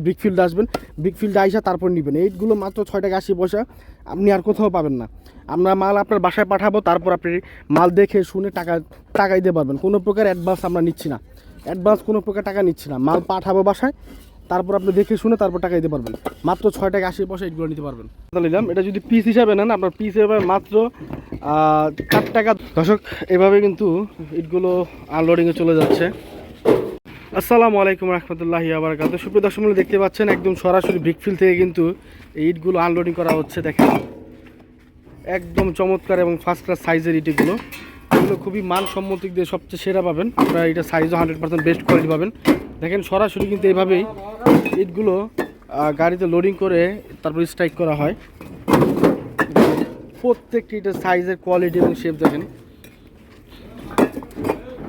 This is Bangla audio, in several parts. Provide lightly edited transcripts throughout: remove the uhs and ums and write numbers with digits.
ব্রিকফিল্ড আসবেন, ব্রিকফিল্ডে আইসা তারপর নেবেন। এইটগুলো মাত্র 6 টাকা 80 পয়সা, আপনি আর কোথাও পাবেন না। আমরা মাল আপনার বাসায় পাঠাবো, তারপর আপনি মাল দেখে শুনে টাকা দিতে পারবেন। কোনো প্রকার অ্যাডভান্স আমরা নিচ্ছি না, অ্যাডভান্স কোনো প্রকার টাকা নিচ্ছি না। মাল পাঠাবো বাসায়, তারপর আপনি দেখে শুনে তারপর টাকা দিতে পারবেন। মাত্র 6 টাকা 80 পয়সা এইটগুলো নিতে পারবেন। নিলাম, এটা যদি পিস হিসাবে নেন, আপনার পিস হিসাবে মাত্র 4 টাকা। দর্শক, এভাবে কিন্তু ইটগুলো আনলোডিংয়ে চলে যাচ্ছে। আসসালামু আলাইকুম রহমতুল্লাহি ওয়া বারাকাতুহু। সুপ্রিয় দর্শক মণ্ডলী, দেখতে পাচ্ছেন একদম সরাসরি ব্রিকফিল্ড থেকে কিন্তু এই ইটগুলো আনলোডিং করা হচ্ছে। দেখেন একদম চমৎকার এবং ফার্স্ট ক্লাস সাইজের ইটগুলো, এগুলো খুবই মানসম্মত দিক দিয়ে সবচেয়ে সেরা পাবেন আপনারা। এটা সাইজও 100% বেস্ট কোয়ালিটি পাবেন। দেখেন সরাসরি কিন্তু এইভাবেই ইটগুলো গাড়িতে লোডিং করে তারপর স্ট্রাইক করা হয়। প্রত্যেকটি ইটের সাইজের কোয়ালিটি এবং শেপ দেখেন।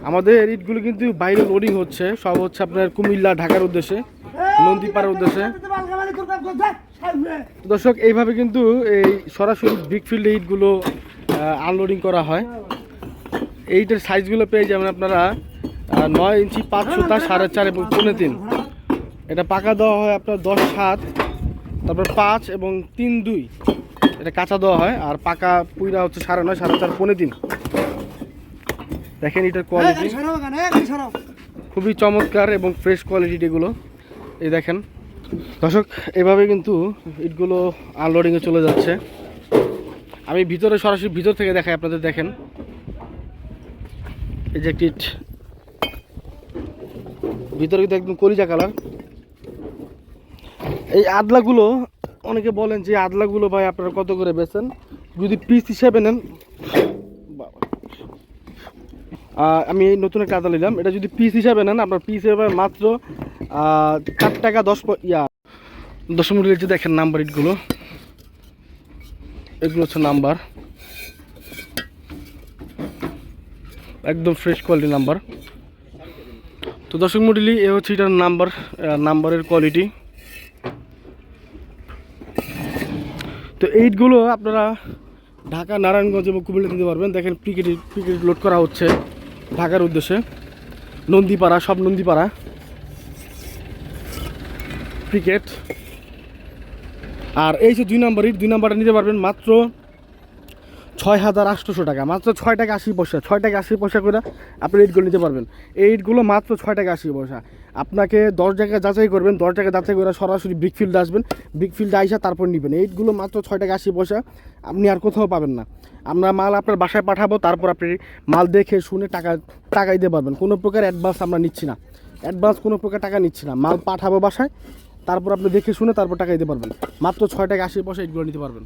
আমাদের ইটগুলো কিন্তু বাইরে লোডিং হচ্ছে, সব হচ্ছে আপনার কুমিল্লা, ঢাকার উদ্দেশ্যে, নন্দীপাড়ার উদ্দেশ্যে। দর্শক, এইভাবে কিন্তু এই সরাসরি ব্রিকফিল্ডে ইটগুলো আনলোডিং করা হয়। এইটার সাইজগুলো পেয়ে যাবেন আপনারা 9 ইঞ্চি 5 সুতা, 4.5 এবং 4.3। এটা পাকা দেওয়া হয় আপনার 10-7, তারপর 5 এবং 3-2 এটা কাঁচা দেওয়া হয়। আর পাকা পুইরা হচ্ছে 9.5, 4.5, 4.3। দেখেন এটার কোয়ালিটি খুবই চমৎকার এবং ফ্রেশ কোয়ালিটি এগুলো। এই দেখেন দর্শক, এভাবে কিন্তু ইটগুলো আনলোডিংয়ে চলে যাচ্ছে। আমি ভিতরে সরাসরি ভিতর থেকে দেখাই আপনাদের। দেখেন এই যে একটি ইট, ভিতরে কিন্তু একদম কলিজা কালার। এই আদলাগুলো অনেকে বলেন যে আদলাগুলো ভাই আপনারা কত করে বেচেন, যদি পিস হিসেবে নেন। আমি নতুন একটা আদা নিলাম, এটা যদি পিস হিসাবে নেন, আপনার পিস হিসাবে মাত্র 4 টাকা 10 মিনিট। যে দেখেন নাম্বার ইটগুলো, এগুলো হচ্ছে নাম্বার, একদম ফ্রেশ কোয়ালিটি নাম্বার। তো দর্শক মন্ডলী, এ হচ্ছে এটার নাম্বারের কোয়ালিটি। তো এইটগুলো আপনারা ঢাকা, নারায়ণগঞ্জ এবং কুমিল্লা দিতে পারবেন। দেখেন পিকেট লোড করা হচ্ছে ঢাকার উদ্দেশ্যে, নন্দীপাড়া, সব নন্দীপাড়া পিকেট। আর এই যে 2 নাম্বার ইট, 2 নাম্বারটা নিতে পারবেন মাত্র 6,800 টাকা, মাত্র 6 টাকা 80 পয়সা। 6 টাকা 80 পয়সা করে আপনি ইটগুলো নিতে পারবেন। এই ইটগুলো মাত্র 6 টাকা 80 পয়সা। আপনাকে 10 জায়গায় যাচাই করবেন, 10 টাকা যাচাই করে সরাসরি ব্রিকফিল্ডে আসবেন, ব্রিকফিল্ডে আইসা তারপর নেবেন। এইটগুলো মাত্র 6 টাকা 80 পয়সা, আপনি আর কোথাও পাবেন না। আমরা মাল আপনার বাসায় পাঠাবো, তারপর আপনি মাল দেখে শুনে টাকা দিতে পারবেন। কোনো প্রকার অ্যাডভান্স আমরা নিচ্ছি না, অ্যাডভান্স কোনো প্রকার টাকা নিচ্ছি না। মাল পাঠাবো বাসায়, তারপর আপনি দেখে শুনে তারপর টাকা দিতে পারবেন। মাত্র 6 টাকা 80 পয়সা ইটগুলো নিতে পারবেন।